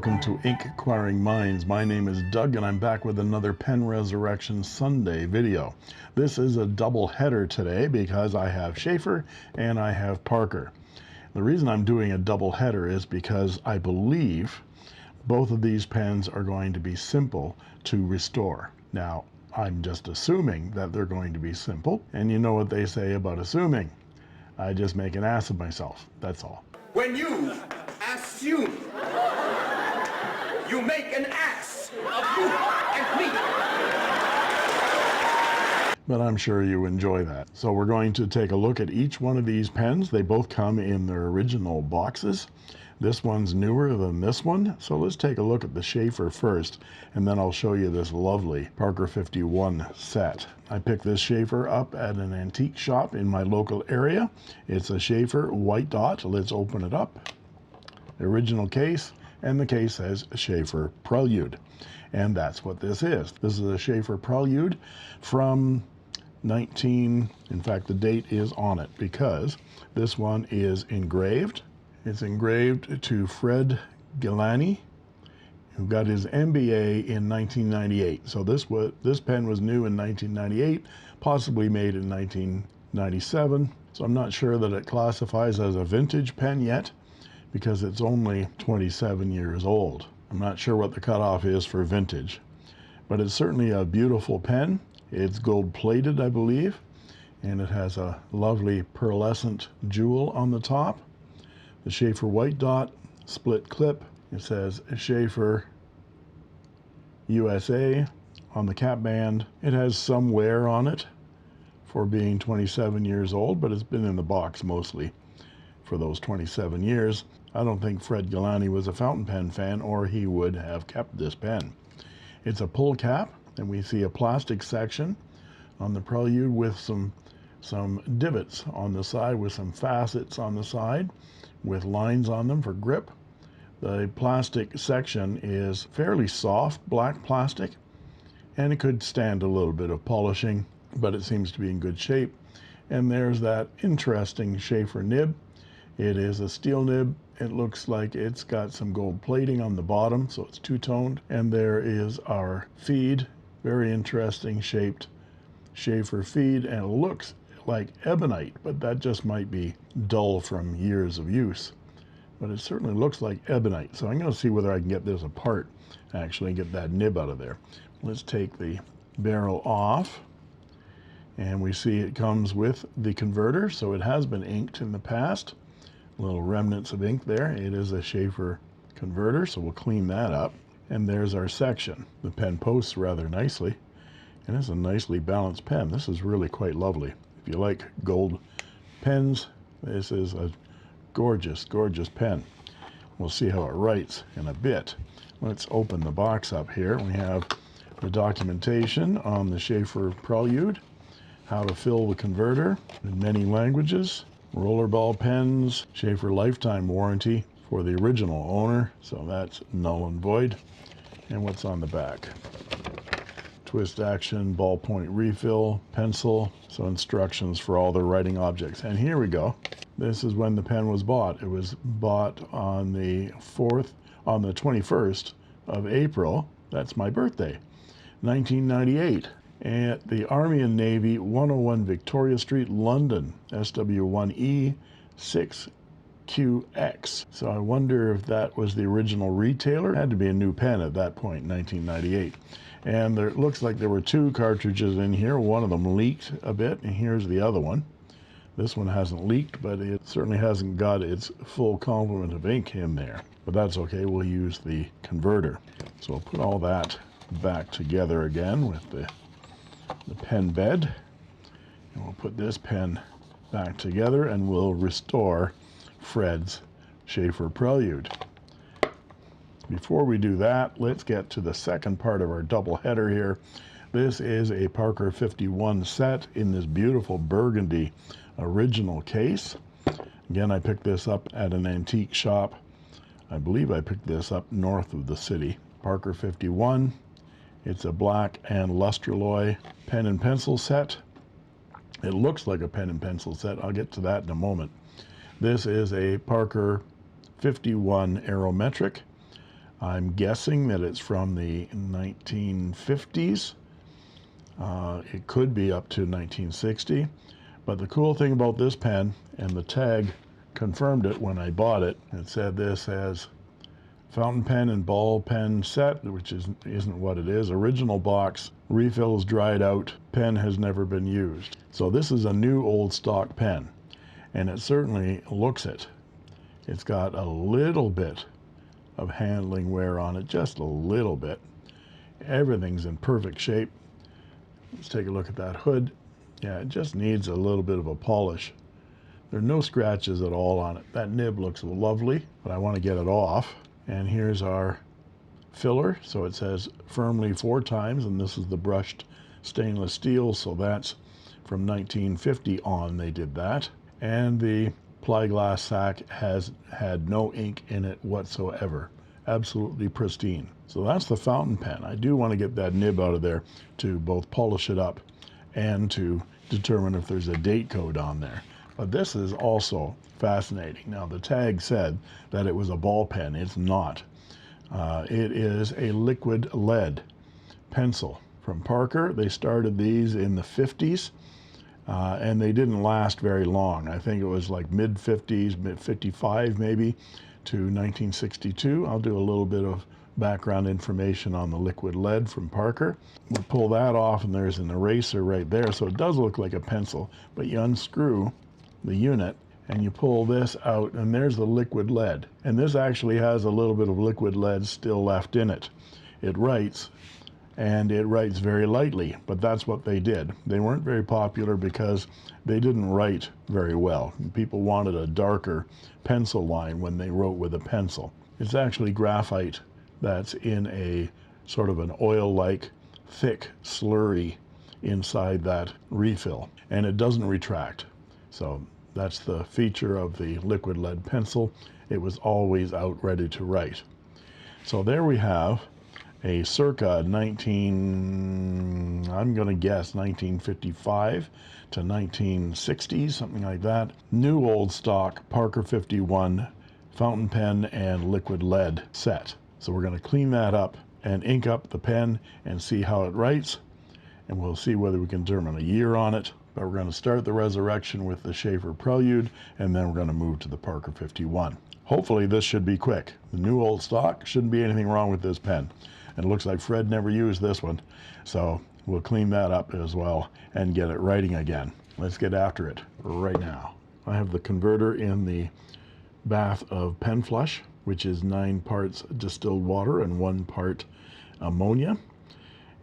welcome to Inkquiring Minds. My name is Doug and I'm back with another Pen Resurrection Sunday video. This is a double header today because I have Sheaffer and I have Parker. The reason I'm doing a double header is because I believe both of these pens are going to be simple to restore. Now, I'm just assuming that they're going to be simple, and you know what they say about assuming. I just make an ass of myself, that's all. When you assume, you make an ass of you and me. But I'm sure you enjoy that. So we're going to take a look at each one of these pens. They both come in their original boxes. This one's newer than this one. So let's take a look at the Sheaffer first, and then I'll show you this lovely Parker 51 set. I picked this Sheaffer up at an antique shop in my local area. It's a Sheaffer white dot. Let's open it up. The original case, and the case says Sheaffer Prelude. And that's what this is. This is a Sheaffer Prelude from in fact the date is on it because this one is engraved. It's engraved to Fred Gilani, who got his MBA in 1998. So this pen was new in 1998, possibly made in 1997. So I'm not sure that it classifies as a vintage pen yet because it's only 27 years old. I'm not sure what the cutoff is for vintage, but it's certainly a beautiful pen. It's gold plated, I believe, and it has a lovely pearlescent jewel on the top. The Sheaffer white dot, split clip. It says Sheaffer USA on the cap band. It has some wear on it for being 27 years old, but it's been in the box mostly for those 27 years. I don't think Fred Gilani was a fountain pen fan, or he would have kept this pen. It's a pull cap, and we see a plastic section on the Prelude with some divots on the side, with some facets on the side, with lines on them for grip. The plastic section is fairly soft black plastic, and it could stand a little bit of polishing, but it seems to be in good shape. And there's that interesting Sheaffer nib. It is a steel nib. It looks like it's got some gold plating on the bottom, so it's two-toned. And there is our feed, very interesting shaped Sheaffer feed, and it looks like ebonite, but that just might be dull from years of use. But it certainly looks like ebonite. So I'm going to see whether I can get this apart, actually get that nib out of there. Let's take the barrel off, and we see it comes with the converter, so it has been inked in the past. Little remnants of ink there. It is a Sheaffer converter, so we'll clean that up. And there's our section. The pen posts rather nicely, and it's a nicely balanced pen. This is really quite lovely. If you like gold pens, this is a gorgeous, gorgeous pen. We'll see how it writes in a bit. Let's open the box up here. We have the documentation on the Sheaffer Prelude, how to fill the converter in many languages, rollerball pens, Sheaffer lifetime warranty for the original owner, so that's null and void. And what's on the back? Twist action, ballpoint refill, pencil, so instructions for all the writing objects. And here we go. This is when the pen was bought. It was bought on the 21st of April. That's my birthday, 1998. At the Army and Navy, 101 Victoria Street, London, SW1E 6QX. So I wonder if that was the original retailer. It had to be a new pen at that point, 1998. And it looks like there were two cartridges in here. One of them leaked a bit, and here's the other one. This one hasn't leaked, but it certainly hasn't got its full complement of ink in there. But that's okay, we'll use the converter. So we'll put all that back together again with the pen bed, and we'll put this pen back together, and we'll restore Fred's Sheaffer Prelude. Before we do that, let's get to the second part of our double header here. This is a Parker 51 set in this beautiful burgundy original case. Again, I picked this up at an antique shop. I believe I picked this up north of the city. Parker 51. It's a black and lustraloy pen and pencil set. It looks like a pen and pencil set. I'll get to that in a moment. This is a Parker 51 Aerometric. I'm guessing that it's from the 1950s. It could be up to 1960. But the cool thing about this pen, and the tag confirmed it when I bought it, it said this as fountain pen and ball pen set, which isn't what it is. Original box, refills dried out, pen has never been used. So this is a new old stock pen, and it certainly looks it. It's got a little bit of handling wear on it, just a little bit. Everything's in perfect shape. Let's take a look at that hood. Yeah, it just needs a little bit of a polish. There are no scratches at all on it. That nib looks lovely, but I want to get it off. And here's our filler. So it says firmly 4 times, and this is the brushed stainless steel, so that's from 1950 on they did that. And the plyglass sack has had no ink in it whatsoever. Absolutely pristine. So that's the fountain pen. I do want to get that nib out of there to both polish it up and to determine if there's a date code on there. But this is also fascinating. Now, the tag said that it was a ball pen. It's not. It is a liquid lead pencil from Parker. They started these in the 50s, and they didn't last very long. I think it was like mid-50s, mid-55 maybe, to 1962. I'll do a little bit of background information on the liquid lead from Parker. We'll pull that off, and there's an eraser right there, so it does look like a pencil, but you unscrew the unit and you pull this out, and there's the liquid lead. And this actually has a little bit of liquid lead still left in it. It writes, and it writes very lightly, but that's what they did. They weren't very popular because they didn't write very well. People wanted a darker pencil line when they wrote with a pencil. It's actually graphite that's in a sort of an oil-like thick slurry inside that refill, and it doesn't retract. So that's the feature of the liquid lead pencil. It was always out ready to write. So there we have a circa 1955 to 1960s, something like that, new old stock Parker 51 fountain pen and liquid lead set. So we're going to clean that up and ink up the pen and see how it writes, and we'll see whether we can determine a year on it. But we're going to start the resurrection with the Sheaffer Prelude, and then we're going to move to the Parker 51. Hopefully this should be quick. The new old stock, shouldn't be anything wrong with this pen. And it looks like Fred never used this one, so we'll clean that up as well and get it writing again. Let's get after it right now. I have the converter in the bath of pen flush, which is 9 parts distilled water and 1 part ammonia.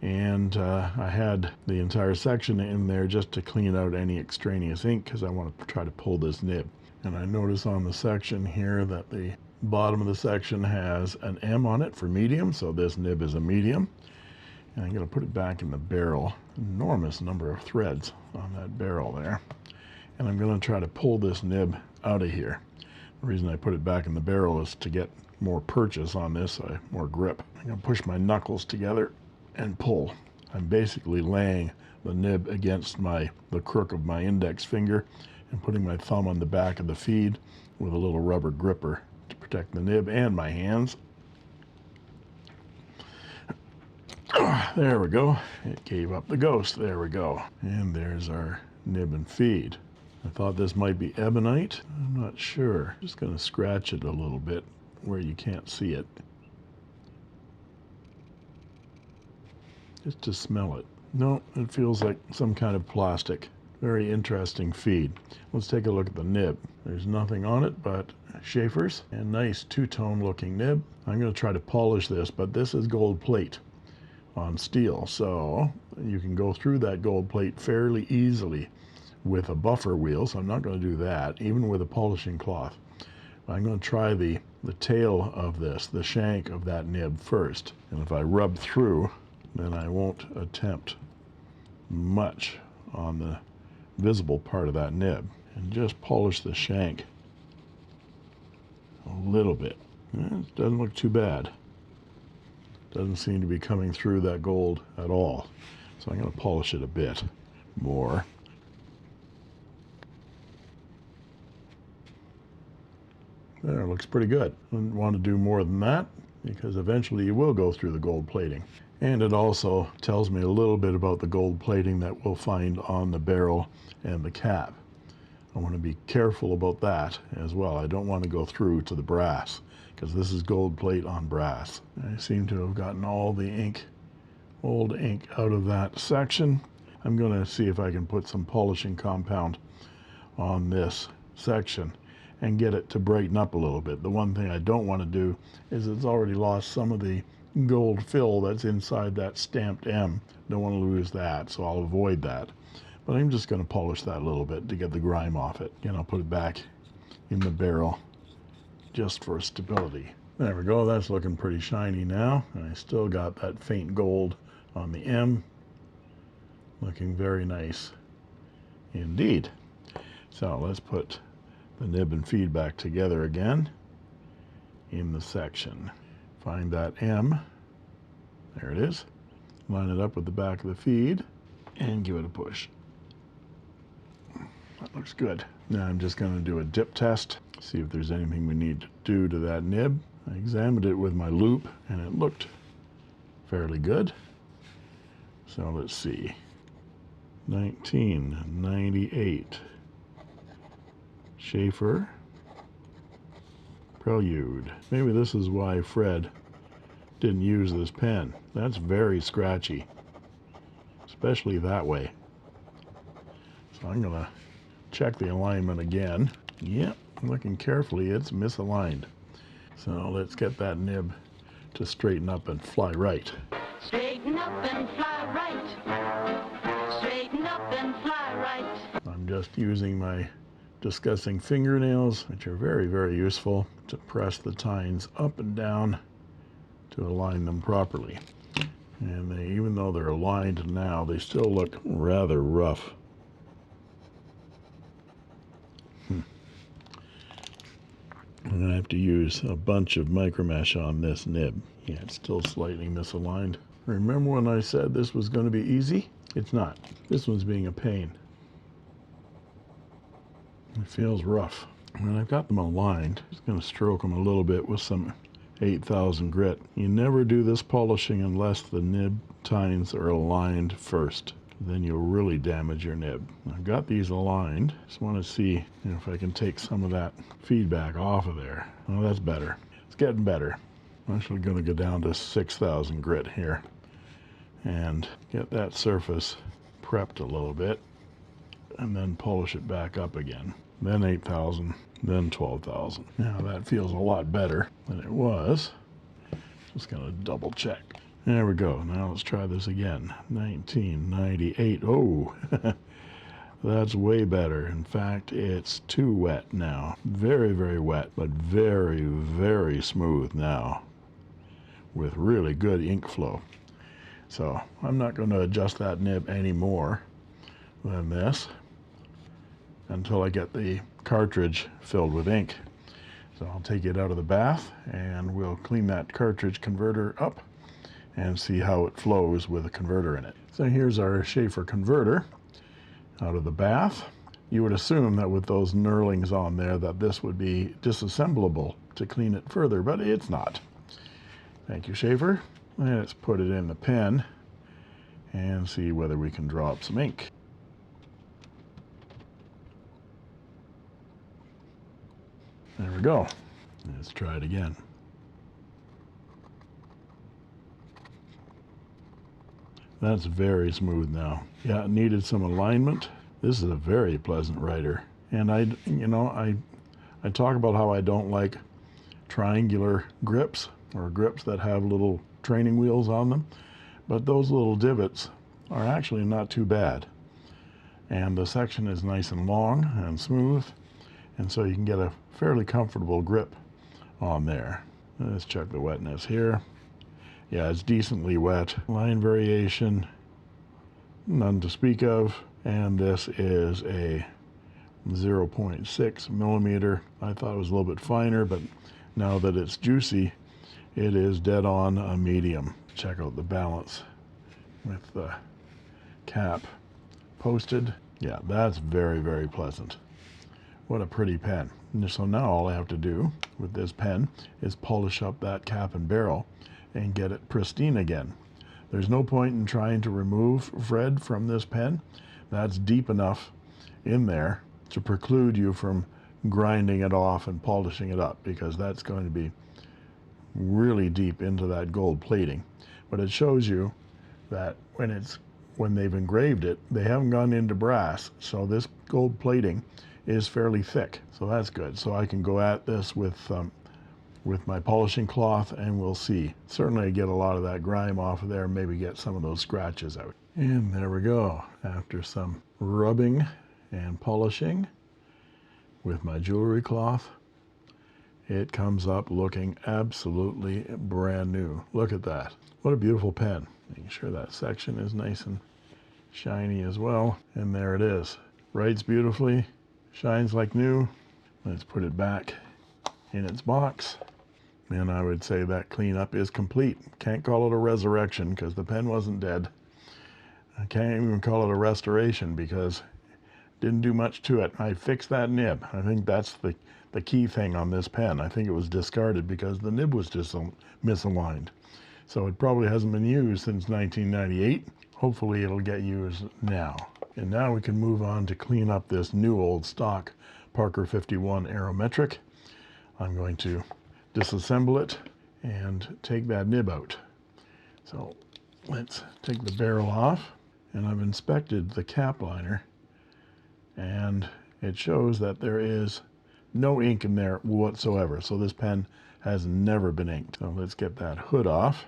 And I had the entire section in there just to clean out any extraneous ink, because I want to try to pull this nib. And I notice on the section here that the bottom of the section has an M on it for medium, so this nib is a medium. And I'm going to put it back in the barrel. Enormous number of threads on that barrel there. And I'm going to try to pull this nib out of here. The reason I put it back in the barrel is to get more purchase on this, more grip. I'm going to push my knuckles together and pull. I'm basically laying the nib against the crook of my index finger and putting my thumb on the back of the feed with a little rubber gripper to protect the nib and my hands. There we go. It gave up the ghost. There we go. And there's our nib and feed. I thought this might be ebonite. I'm not sure. Just going to scratch it a little bit where you can't see it, just to smell it. No, it feels like some kind of plastic. Very interesting feed. Let's take a look at the nib. There's nothing on it but Sheaffer's, and nice two-tone looking nib. I'm going to try to polish this, but this is gold plate on steel, so you can go through that gold plate fairly easily with a buffer wheel, so I'm not going to do that, even with a polishing cloth. I'm going to try the tail of this, the shank of that nib first, and if I rub through, then I won't attempt much on the visible part of that nib, and just polish the shank a little bit. It doesn't look too bad. Doesn't seem to be coming through that gold at all, so I'm going to polish it a bit more. There, it looks pretty good. I want to do more than that. because eventually you will go through the gold plating. And it also tells me a little bit about the gold plating that we'll find on the barrel and the cap. I want to be careful about that as well. I don't want to go through to the brass, because this is gold plate on brass. I seem to have gotten all the ink, old ink, out of that section. I'm going to see if I can put some polishing compound on this section and get it to brighten up a little bit. The one thing I don't want to do is it's already lost some of the gold fill that's inside that stamped M. Don't want to lose that, so I'll avoid that. But I'm just going to polish that a little bit to get the grime off it. And I'll put it back in the barrel just for stability. There we go, that's looking pretty shiny now. And I still got that faint gold on the M. Looking very nice indeed. So let's put the nib and feed back together again in the section. Find that M. There it is. Line it up with the back of the feed and give it a push. That looks good. Now I'm just going to do a dip test, see if there's anything we need to do to that nib. I examined it with my loupe and it looked fairly good. So let's see. 1998 Sheaffer Prelude. Maybe this is why Fred didn't use this pen. That's very scratchy, especially that way. So I'm gonna check the alignment again. Yep, looking carefully, it's misaligned. So let's get that nib to straighten up and fly right. Straighten up and fly right. Straighten up and fly right. I'm just using my discussing fingernails, which are very, very useful, to press the tines up and down to align them properly. And they, even though they're aligned now, they still look rather rough. I'm going to have to use a bunch of micromesh on this nib. Yeah, it's still slightly misaligned. Remember when I said this was going to be easy? It's not. This one's being a pain. It feels rough. When I've got them aligned, I'm just going to stroke them a little bit with some 8000 grit. You never do this polishing unless the nib tines are aligned first. Then you'll really damage your nib. I've got these aligned. Just want to see if I can take some of that feedback off of there. Oh, that's better. It's getting better. I'm actually going to go down to 6000 grit here and get that surface prepped a little bit and then polish it back up again. Then 8000, then 12,000. Now that feels a lot better than it was. Just going to double check. There we go. Now let's try this again. 1998. Oh, that's way better. In fact, it's too wet now. Very, very wet, but very, very smooth now with really good ink flow. So I'm not going to adjust that nib any more than this until I get the cartridge filled with ink. So I'll take it out of the bath and we'll clean that cartridge converter up and see how it flows with a converter in it. So here's our Sheaffer converter out of the bath. You would assume that with those knurlings on there that this would be disassemblable to clean it further, but it's not. Thank you, Sheaffer. Let's put it in the pen and see whether we can draw up some ink. There we go. Let's try it again. That's very smooth now. Yeah, it needed some alignment. This is a very pleasant writer. And I talk about how I don't like triangular grips or grips that have little training wheels on them, but those little divots are actually not too bad. And the section is nice and long and smooth, and so you can get a fairly comfortable grip on there. Let's check the wetness here. Yeah, it's decently wet. Line variation, none to speak of. And this is a 0.6 millimeter. I thought it was a little bit finer, but now that it's juicy, it is dead on a medium. Check out the balance with the cap posted. Yeah, that's very, very pleasant. What a pretty pen. So now all I have to do with this pen is polish up that cap and barrel and get it pristine again. There's no point in trying to remove Fred from this pen. That's deep enough in there to preclude you from grinding it off and polishing it up, because that's going to be really deep into that gold plating. But it shows you that when they've engraved it, they haven't gone into brass, so this gold plating is fairly thick, so that's good. So I can go at this with my polishing cloth, and we'll see. Certainly I get a lot of that grime off of there, maybe get some of those scratches out. And there we go. After some rubbing and polishing with my jewelry cloth, it comes up looking absolutely brand new. Look at that. What a beautiful pen. Making sure that section is nice and shiny as well. And there it is. Writes beautifully, shines like new. Let's put it back in its box. And I would say that cleanup is complete. Can't call it a resurrection because the pen wasn't dead. I can't even call it a restoration because it didn't do much to it. I fixed that nib. I think that's the key thing on this pen. I think it was discarded because the nib was just misaligned. So it probably hasn't been used since 1998. Hopefully it'll get used now. And now we can move on to clean up this new old stock Parker 51 Aerometric. I'm going to disassemble it and take that nib out. So let's take the barrel off, and I've inspected the cap liner, and it shows that there is no ink in there whatsoever. So this pen has never been inked. So let's get that hood off.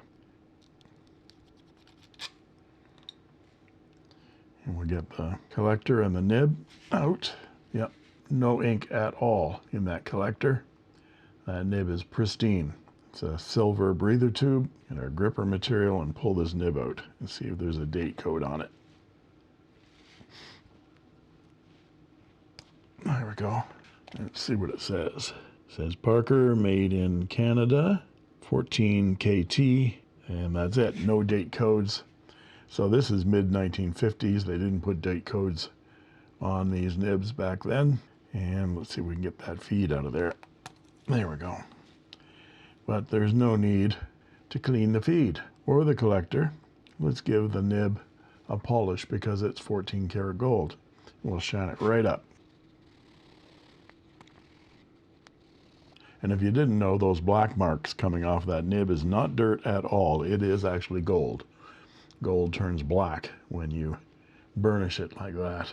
And we'll get the collector and the nib out. Yep, no ink at all in that collector. That nib is pristine. It's a silver breather tube. Get our gripper material and pull this nib out and see if there's a date code on it. There we go. Let's see what it says. It says Parker, made in Canada, 14 KT, and that's it. No date codes. So this is mid-1950s. They didn't put date codes on these nibs back then. And let's see if we can get that feed out of there. There we go. But there's no need to clean the feed or the collector. Let's give the nib a polish because it's 14 karat gold. We'll shine it right up. And if you didn't know, those black marks coming off that nib is not dirt at all. It is actually gold. Gold turns black when you burnish it like that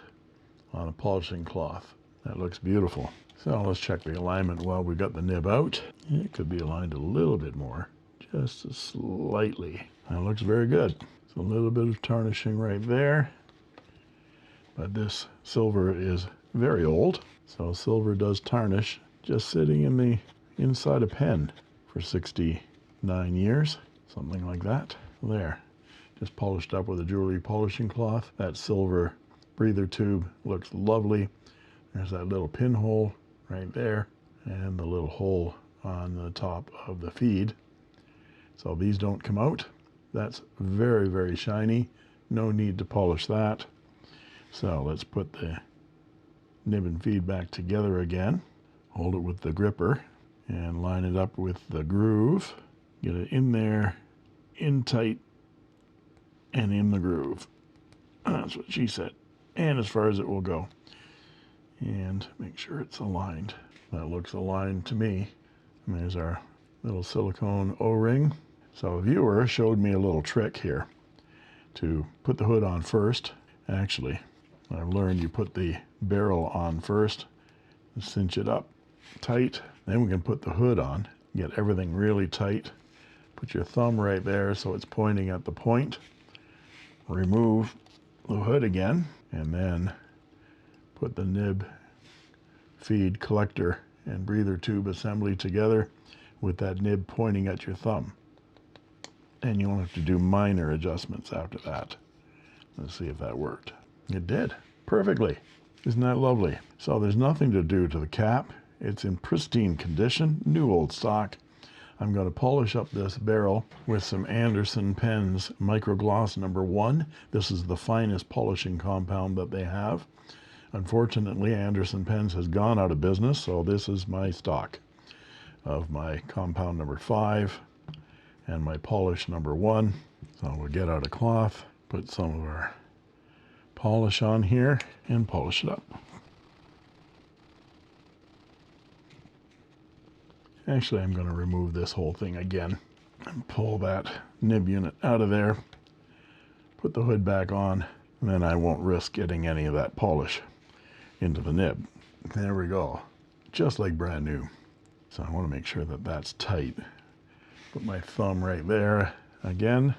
on a polishing cloth. That looks beautiful. So let's check the alignment while we got the nib out. It could be aligned a little bit more, just slightly. That looks very good. It's a little bit of tarnishing right there. But this silver is very old, so silver does tarnish, just sitting in the inside a pen for 69 years, something like that. There, just polished up with a jewelry polishing cloth. That silver breather tube looks lovely. There's that little pinhole right there and the little hole on the top of the feed. So these don't come out. That's very, very shiny. No need to polish that. So let's put the nib and feed back together again. Hold it with the gripper and line it up with the groove. Get it in there, in tight, and in the groove. That's what she said. And as far as it will go. And make sure it's aligned. That looks aligned to me. And there's our little silicone O-ring. So a viewer showed me a little trick here to put the hood on first. Actually, I've learned you put the barrel on first, cinch it up tight, then we can put the hood on, get everything really tight. Put your thumb right there so it's pointing at the point. Remove the hood again, and then put the nib, feed, collector, and breather tube assembly together with that nib pointing at your thumb. And you won't have to do minor adjustments after that. Let's see if that worked. It did perfectly. Isn't that lovely? So there's nothing to do to the cap. It's in pristine condition, new old stock. I'm going to polish up this barrel with some Anderson Pens Microgloss number 1. This is the finest polishing compound that they have. Unfortunately, Anderson Pens has gone out of business, so this is my stock. of my compound number 5 and my polish number 1. So we'll get out a cloth, put some of our polish on here, and polish it up. Actually, I'm going to remove this whole thing again and pull that nib unit out of there, put the hood back on, and then I won't risk getting any of that polish into the nib. There we go, just like brand new. So I want to make sure that that's tight. Put my thumb right there again,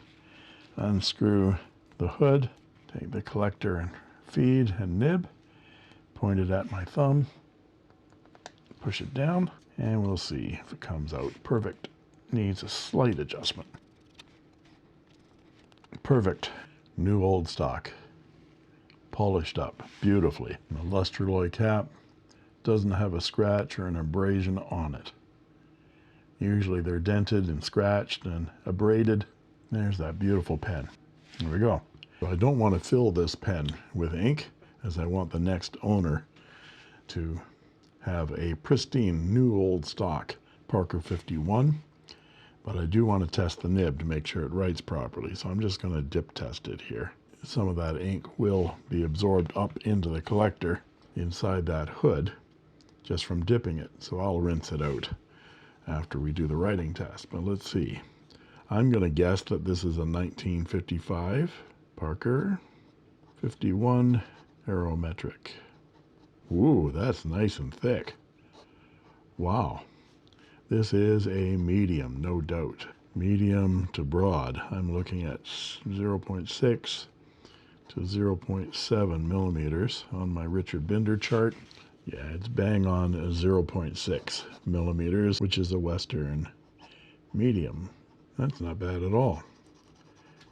unscrew the hood, take the collector and feed and nib, point it at my thumb, push it down, and we'll see if it comes out perfect. Needs a slight adjustment. Perfect. New old stock. Polished up beautifully. The lustraloy cap doesn't have a scratch or an abrasion on it. Usually they're dented and scratched and abraded. There's that beautiful pen. There we go. So I don't want to fill this pen with ink, as I want the next owner to have a pristine new old stock Parker 51, but I do want to test the nib to make sure it writes properly, so I'm just going to dip test it here. Some of that ink will be absorbed up into the collector inside that hood just from dipping it, so I'll rinse it out after we do the writing test. But let's see. I'm going to guess that this is a 1955 Parker 51 Aerometric. Ooh, that's nice and thick. Wow. This is a medium, no doubt. Medium to broad. I'm looking at 0.6 to 0.7 millimeters on my Richard Binder chart. Yeah, it's bang on 0.6 millimeters, which is a Western medium. That's not bad at all.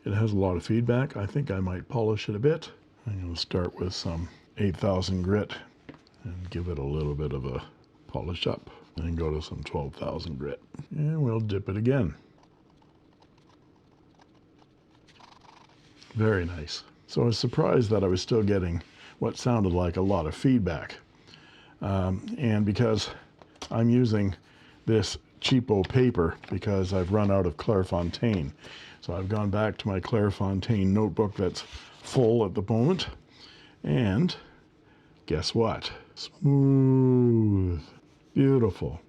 It has a lot of feedback. I think I might polish it a bit. I'm going to start with some 8000 grit and give it a little bit of a polish up. And then go to some 12,000 grit. And we'll dip it again. Very nice. So I was surprised that I was still getting what sounded like a lot of feedback. And because I'm using this cheapo paper because I've run out of Clairefontaine. So I've gone back to my Clairefontaine notebook that's full at the moment. And guess what? Smooth. Beautiful.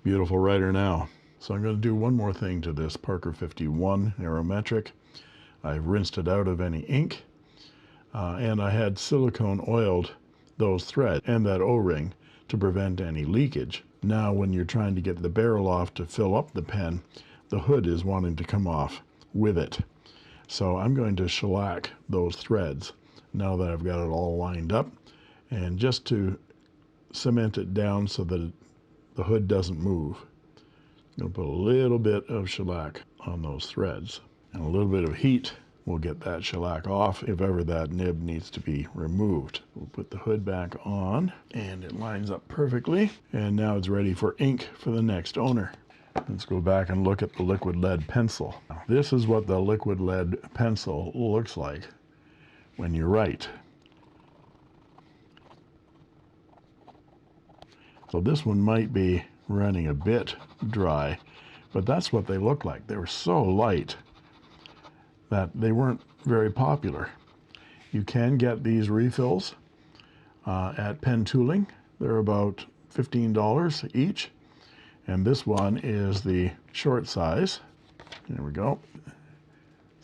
Beautiful writer now. So I'm going to do one more thing to this Parker 51 Aerometric. I've rinsed it out of any ink. And I had silicone oiled those threads and that O-ring to prevent any leakage. Now when you're trying to get the barrel off to fill up the pen, the hood is wanting to come off with it. So I'm going to shellac those threads now that I've got it all lined up, and just to cement it down so that the hood doesn't move, I'm going to put a little bit of shellac on those threads, and a little bit of heat will get that shellac off if ever that nib needs to be removed. We'll put the hood back on, and it lines up perfectly, and now it's ready for ink for the next owner. Let's go back and look at the liquid lead pencil. Now, this is what the liquid lead pencil looks like when you write. So this one might be running a bit dry, but that's what they look like. They were so light that they weren't very popular. You can get these refills at Pen Tooling. They're about $15 each. And this one is the short size. There we go.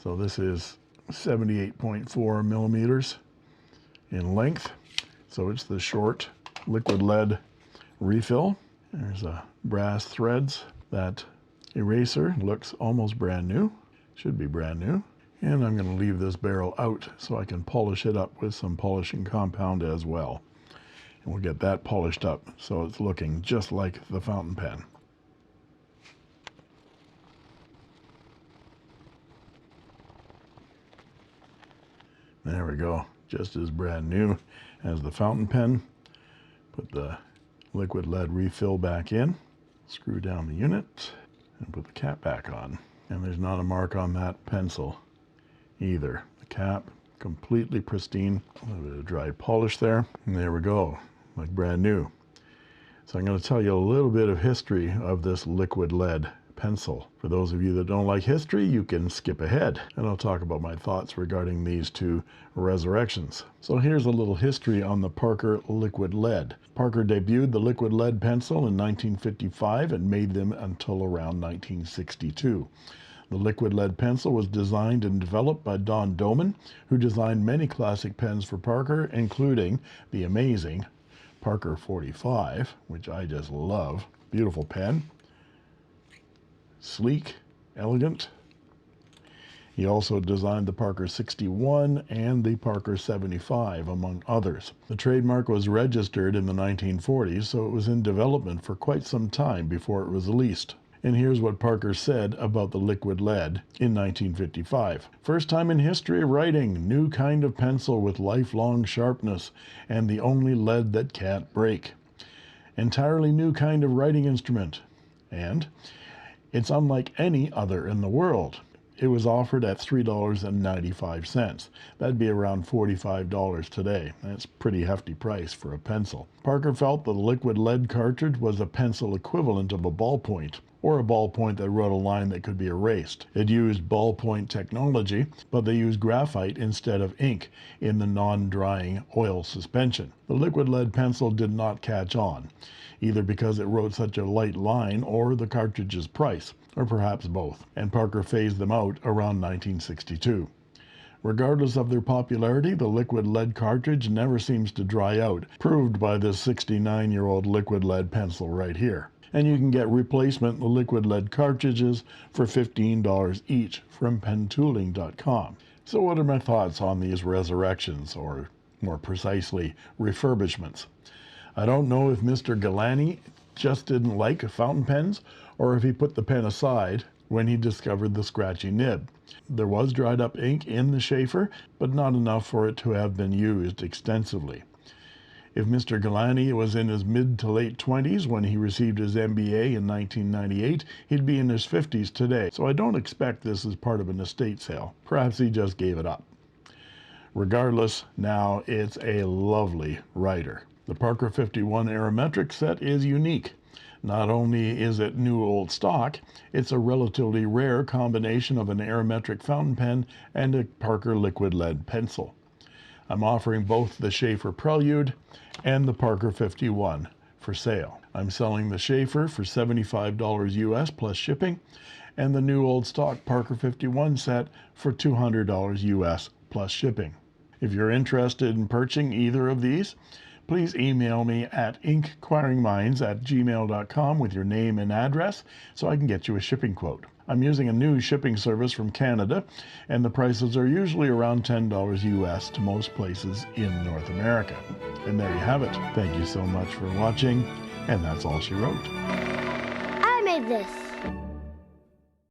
So this is 78.4 millimeters in length. So it's the short liquid lead refill. There's brass threads. That eraser looks almost brand new. Should be brand new. And I'm going to leave this barrel out so I can polish it up with some polishing compound as well. And we'll get that polished up so it's looking just like the fountain pen. There we go, just as brand new as the fountain pen. Put the liquid lead refill back in, screw down the unit, and put the cap back on. And there's not a mark on that pencil either. The cap, completely pristine. A little bit of dry polish there. And there we go, like brand new. So I'm going to tell you a little bit of history of this liquid lead pencil. For those of you that don't like history, you can skip ahead, and I'll talk about my thoughts regarding these two resurrections. So here's a little history on the Parker liquid lead. Parker debuted the liquid lead pencil in 1955 and made them until around 1962. The liquid lead pencil was designed and developed by Don Doman, who designed many classic pens for Parker, including the amazing Parker 45, which I just love. Beautiful pen. Sleek, elegant. He also designed the Parker 61 and the Parker 75, among others. The trademark was registered in the 1940s, so it was in development for quite some time before it was released. And here's what Parker said about the liquid lead in 1955. First time in history of writing, new kind of pencil with lifelong sharpness and the only lead that can't break. Entirely new kind of writing instrument. And it's unlike any other in the world. It was offered at $3.95. That'd be around $45 today. That's a pretty hefty price for a pencil. Parker felt the liquid lead cartridge was a pencil equivalent of a ballpoint, or a ballpoint that wrote a line that could be erased. It used ballpoint technology, but they used graphite instead of ink in the non-drying oil suspension. The liquid lead pencil did not catch on, either because it wrote such a light line or the cartridge's price, or perhaps both, and Parker phased them out around 1962. Regardless of their popularity, the liquid lead cartridge never seems to dry out, proved by this 69-year-old liquid lead pencil right here. And you can get replacement liquid lead cartridges for $15 each from pentooling.com. So what are my thoughts on these resurrections, or more precisely, refurbishments? I don't know if Mr. Galani just didn't like fountain pens, or if he put the pen aside when he discovered the scratchy nib. There was dried up ink in the Sheaffer, but not enough for it to have been used extensively. If Mr. Galani was in his mid to late 20s when he received his MBA in 1998, he'd be in his 50s today, so I don't expect this as part of an estate sale. Perhaps he just gave it up. Regardless, now it's a lovely writer. The Parker 51 Aerometric set is unique. Not only is it new old stock, it's a relatively rare combination of an Aerometric fountain pen and a Parker liquid lead pencil. I'm offering both the Sheaffer Prelude and the Parker 51 for sale. I'm selling the Sheaffer for $75 US plus shipping, and the new old stock Parker 51 set for $200 US plus shipping. If you're interested in purchasing either of these, please email me at inkquiringminds@gmail.com with your name and address so I can get you a shipping quote. I'm using a new shipping service from Canada, and the prices are usually around $10 US to most places in North America. And there you have it. Thank you so much for watching, and that's all she wrote. I made this.